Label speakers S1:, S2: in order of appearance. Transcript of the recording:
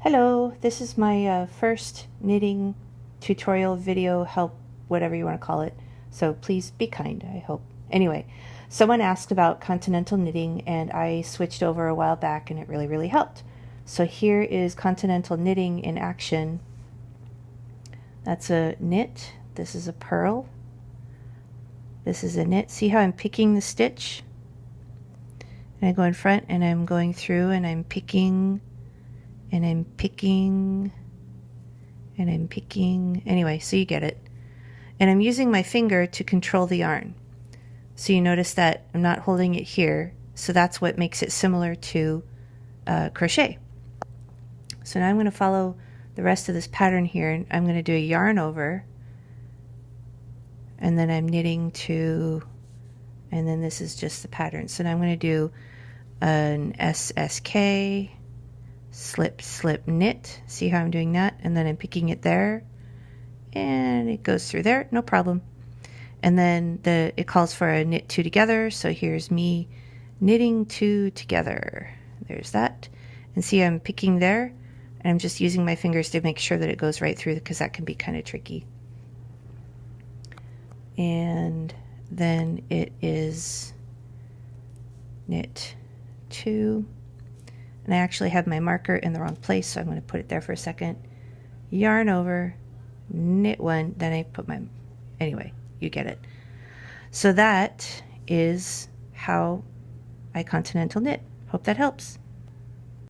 S1: Hello, this is my first knitting tutorial video help, whatever you want to call it. So please be kind, I hope. Anyway, someone asked about continental knitting and I switched over a while back and it really helped. So here is continental knitting in action. That's a knit, this is a purl, this is a knit. See how I'm picking the stitch? And I go in front and I'm going through and I'm picking and I'm picking and I'm picking. Anyway, so you get it. And I'm using my finger to control the yarn. So you notice that I'm not holding it here. So that's what makes it similar to crochet. So now I'm going to follow the rest of this pattern here, and I'm going to do a yarn over, and then I'm knitting two, and then this is just the pattern. So now I'm going to do an SSK, slip, slip, knit. See how I'm doing that? And then I'm picking it there, and it goes through there, no problem. And then it calls for a knit two together. So here's me knitting two together. There's that. And see, I'm picking there, and I'm just using my fingers to make sure that it goes right through, because that can be kind of tricky. And then it is knit two. And I actually have my marker in the wrong place, so I'm going to put it there for a second. Yarn over, knit one, then I put my, anyway, you get it. So that is how I continental knit. Hope that helps.